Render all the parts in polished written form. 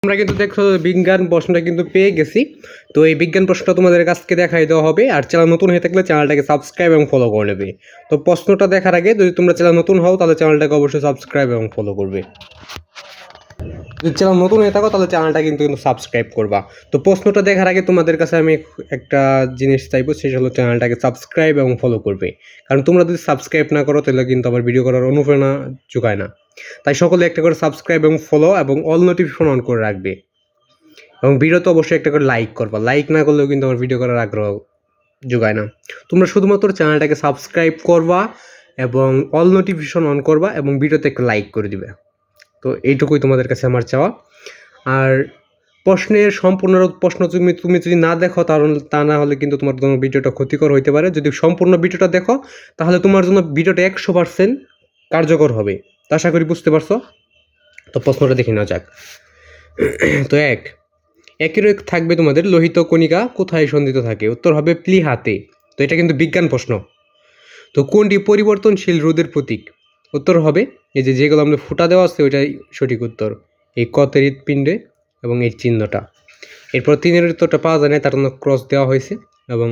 তোমরা কিন্তু দেখছো বিজ্ঞান প্রশ্নটা কিন্তু পেয়ে গেছি। তো এই বিজ্ঞান প্রশ্নটা তোমাদের কাছকে দেখাই দেওয়া হবে। আর চ্যানেল নতুন হয়ে থাকলে চ্যানেলটাকে সাবস্ক্রাইব এবং ফলো করে নেবে। তো প্রশ্নটা দেখার আগে যদি তোমরা চ্যানেল নতুন হও তাহলে চ্যানেলটাকে অবশ্যই সাবস্ক্রাইব এবং ফলো করবে। যদি চ্যানেল নতুন হয়ে থাকো তাহলে চ্যানেলটা কিন্তু সাবস্ক্রাইব করবা। তো প্রশ্নটা দেখার আগে তোমাদের কাছে আমি একটা জিনিস চাইবো, সেটা হলো চ্যানেলটাকে সাবস্ক্রাইব এবং ফলো করবে। কারণ তোমরা যদি সাবস্ক্রাইব না করো তাহলে কিন্তু আবার ভিডিও করার অনুপ্রেরণা যোগায় না। তাই সকলে একটা করে সাবস্ক্রাইব এবং ফলো এবং অল নোটিফিকেশন অন করে রাখবে। এবং ভিডিওতে অবশ্যই একটা করে লাইক করবা। লাইক না করলেও কিন্তু আমার ভিডিও করার আগ্রহ যোগায় না। তোমরা শুধুমাত্র চ্যানেলটাকে সাবস্ক্রাইব করবা এবং অল নোটিফিকেশন অন করবা এবং ভিডিওতে একটা লাইক করে দিবে। তো এইটুকুই তোমাদের কাছে আমার চাওয়া। আর প্রশ্নের সম্পূর্ণ প্রশ্ন তুমি যদি না দেখো তা না হলে কিন্তু তোমার জন্য ভিডিওটা ক্ষতিকর হইতে পারে। যদি সম্পূর্ণ ভিডিওটা দেখো তাহলে তোমার জন্য ভিডিওটা 100% কার্যকর হবে। তো আশা করি বুঝতে পারছো। তো প্রশ্নটা দেখে নেওয়া যাক। তো একের থাকবে তোমাদের লোহিত কণিকা কোথায় সন্ধিত থাকে? উত্তর হবে প্লীহাতে। তো এটা কিন্তু বিজ্ঞান প্রশ্ন। তো কোনটি পরিবর্তনশীল রোদের প্রতীক? উত্তর হবে এই যেগুলো আমাদের ফুটা দেওয়া আছে ওইটাই সঠিক উত্তর, এই কতের হৃৎপিণ্ডে এবং এই চিহ্নটা। এরপর 3-এর উত্তরটা পাওয়া যায় না, তার জন্য ক্রস দেওয়া হয়েছে এবং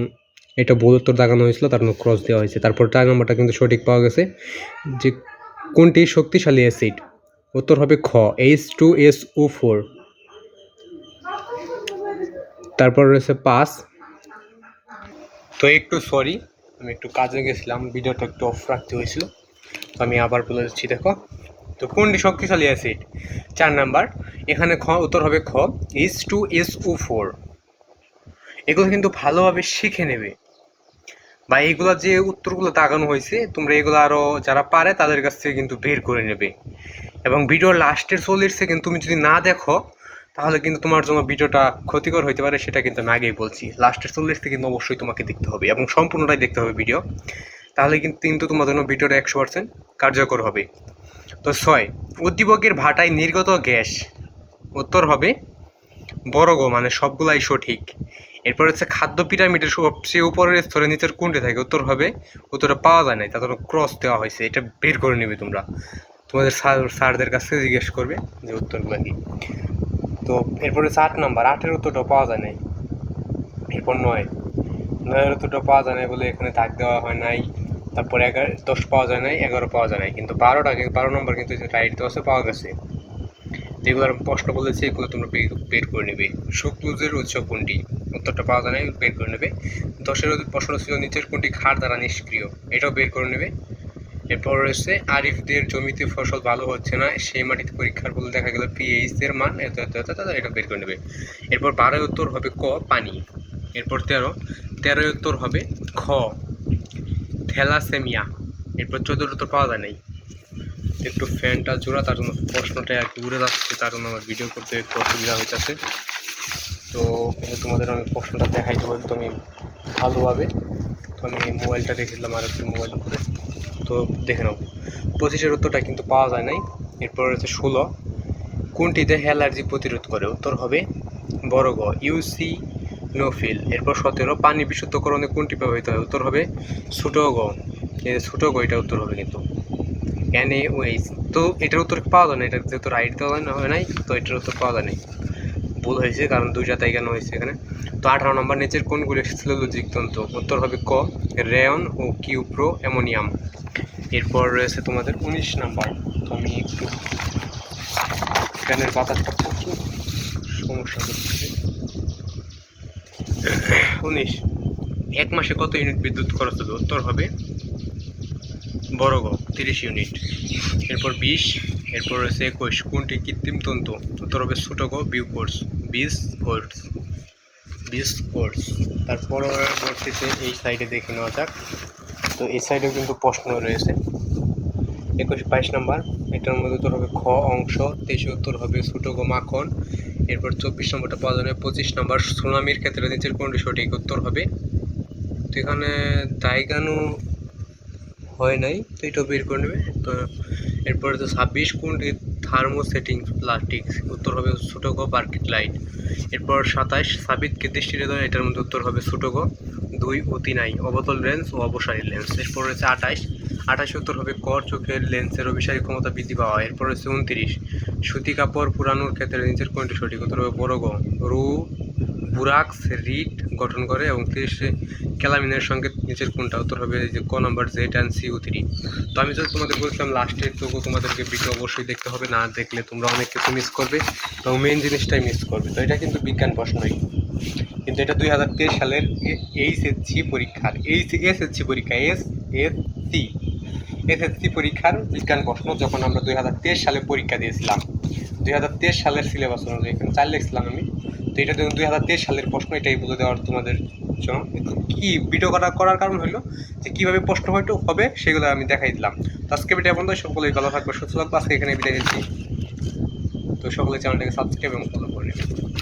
এটা ভুল উত্তর দাগানো হয়েছিল, তার জন্য ক্রস দেওয়া হয়েছে। তারপর 4 নম্বরটা কিন্তু সঠিক পাওয়া গেছে, যে কোনটি শক্তিশালী অ্যাসিড? উত্তর হবে খ H2SO4। তারপর রয়েছে 5। তো একটু সরি, আমি একটু কাজে গেছিলাম, ভিডিওটা একটু অফ রাখতে হয়েছিল, তো আমি আবার বলে দিচ্ছি। দেখো, তো কোনটি শক্তিশালী অ্যাসিড? 4 নাম্বার, এখানে উত্তর হবে খ H2SO4। এগুলো কিন্তু ভালোভাবে শিখে নেবে, বা এইগুলো যে উত্তরগুলো দাগানো হয়েছে তোমরা এগুলো আরও যারা পারে তাদের কাছ থেকে কিন্তু বের করে নেবে। এবং ভিডিওর লাস্টের 40 সেকেন্ড তুমি যদি না দেখো তাহলে কিন্তু তোমার জন্য ভিডিওটা ক্ষতিকর হতে পারে, সেটা কিন্তু আমি আগেই বলছি। লাস্টের 40 সেকেন্ড অবশ্যই তোমাকে দেখতে হবে এবং সম্পূর্ণটাই দেখতে হবে ভিডিও, তাহলে কিন্তু তোমার জন্য ভিডিওটা 100% কার্যকর হবে। তো 6, উদ্দীপকের ভাটায় নির্গত গ্যাস? উত্তর হবে বর্গ, মানে সবগুলাই সঠিক। এরপর হচ্ছে খাদ্য পিরামিডের সবচেয়ে উপরের স্তরে নিচের কোনটি থাকে? উত্তর হবে, উত্তরটা পাওয়া যায় নাই, তার ক্রস দেওয়া হয়েছে, এটা বের করে নেবে তোমরা। তোমাদের স্যারদের কাছে জিজ্ঞেস করবে যে উত্তরগুলো কি। তো এরপরে হচ্ছে 8 নাম্বার, 8-এর উত্তরটা পাওয়া যায় নাই। এরপর 9-এর উত্তরটা পাওয়া যায় নাই বলে এখানে দাগ দেওয়া হয় নাই। তারপর 11, 10 পাওয়া যায় নাই, 11 পাওয়া যায় নাই, কিন্তু 12 নম্বর কিন্তু রাইট দেওয়া আছে, পাওয়া গেছে। যেগুলো প্রশ্ন বলেছে এগুলো তোমরা বের করে নেবে। শুক্রজের উৎস কোনটি? উত্তরটা পাওয়া যায় না, বের করে নেবে। 10-এর প্রশ্ন ছিল নিচের কোনটি ক্ষার দ্বারা নিষ্ক্রিয়? এটাও বের করে নেবে। এরপর রয়েছে আরিফদের জমিতে ফসল ভালো হচ্ছে না, সেই মাটিতে পরীক্ষার বলে দেখা গেল পিএইচ এর মান এটা বের করে নেবে। এরপর 12-এর উত্তর হবে ক পানি। এরপর 13-এর উত্তর হবে খ থ্যালাসেমিয়া। এরপর 14-এর উত্তর পাওয়া যায় নাই। একটু ফ্যানটা জোড়া, তার জন্য প্রশ্নটা আর কি উড়ে যাচ্ছে, তার জন্য আমার ভিডিও করতে একটু অসুবিধা হইতেছে। তো তোমাদের আমি প্রশ্নটা দেখাই দেবো তুমি ভালোভাবে। তো আমি মোবাইলটা রেখেছিলাম আর একটু মোবাইল উপরে, তো দেখে নাও। 25-এর উত্তরটা কিন্তু পাওয়া যায় নাই। এরপর হচ্ছে 16, কোনটিতে অ্যালার্জি প্রতিরোধ করে? উত্তর হবে বড় গ ইউসিনোফিল। এরপর 17, পানি বিশুদ্ধকরণে কোনটি ব্যবহৃত হয়? উত্তর হবে ছোট গ, এটা উত্তর হবে কিন্তু NaOH। তো এটার উত্তর পাওয়া যায় না, এটার যেহেতু রাইট দেওয়া হয় নাই, তো এটার উত্তর পাওয়া যায় নাই, ভুল হয়েছে, কারণ 2টা তাই কেন হয়েছে এখানে। তো 18 নম্বর, নিচের কোনগুলি সেলুলোজিক তন্তু? উত্তর হবে ক রেয়ন ও কিউপ্রো অ্যামোনিয়াম। এরপর রয়েছে তোমাদের 19 নাম্বার। তো আমি একটু ফ্যানের বাতাসটা প্রচুর সমস্যা করতেছে। 19, এক মাসে কত ইউনিট বিদ্যুৎ খরচ হবে? উত্তর হবে বড় গ 30 ইউনিট। এরপর 20, এরপর রয়েছে 21, কোনটি কৃত্রিম তন্তু? উত্তর হবে ছোট গ বিস কোর্স। তার পরবর্তীতে এই সাইডে দেখে নেওয়া যাক। তো এই সাইডেও কিন্তু প্রশ্ন রয়েছে। 22 নাম্বার, এটার মধ্যে উত্তর হবে খ অংশ। 23 উত্তর হবে ছোট গ মাখন। এরপর 24 নম্বরটা পাওয়া যাবে। 25 নম্বর, সুনামির ক্ষেত্রে নিচের কোনটি সঠিক? উত্তর হবে, তো এখানে দায়গানু হয় নাই, তো এটাও বের করে নেবে। তো এরপরে তো 26, কোনটি থার্মোসেটিং প্লাস্টিক? উত্তর হবে ছোট গ বার্কিট লাইট। এরপর 27, সাবিতকে দৃষ্টিতে ধরে, এটার মধ্যে উত্তর হবে ছোট গ 2 অতিনাই অবতল লেন্স ও অবসারী লেন্স। এরপর রয়েছে 28, 28 উত্তর হবে কর চোখের লেন্সের অভিসারী ক্ষমতা বৃদ্ধি পাওয়া। এরপর হচ্ছে 29 সুতি কাপড় পুরানোর ক্ষেত্রে নিচের কোনটি সঠিক? উত্তর হবে বড় গ রু বুরাক্স রিড গঠন করে। এবং 30 ক্যালামিনের সঙ্গে নিচের কোনটা? উত্তর হবে যে ক নাম্বার জেড অ্যান্ড CO3। তো আমি যদি তোমাদের বলছিলাম লাস্টের তো তোমাদেরকে ভিডিও অবশ্যই দেখতে হবে, না দেখলে তোমরা অনেক কিছু মিস করবে এবং মেন জিনিসটাই মিস করবে। তো এটা কিন্তু বিজ্ঞান প্রশ্নই, কিন্তু এটা 2023 সালের এইচএসসি পরীক্ষার এসএসসি পরীক্ষা এসএসসি পরীক্ষার বিজ্ঞান প্রশ্ন, যখন আমরা 2023 সালে পরীক্ষা দিয়েছিলাম 2023 সালের সিলেবাস অনুযায়ী এখানে 4 লিখছিলাম আমি। তো এটা দেখুন 2023 সালের প্রশ্ন, এটাই বলে দেওয়ার তোমাদের জন্য। কি ভিডিও করার কারণ হলো যে কীভাবে প্রশ্ন হয়তো হবে সেগুলো আমি দেখাই দিলাম। তো আজকে ভিডিও বন্ধ, সকলেই ভালো থাকবে, সুস্থ থাকবে। আজকে এখানে বিদায় নিচ্ছি। তো সকলে চ্যানেলটাকে সাবস্ক্রাইব এবং ফলো করে নেবেন।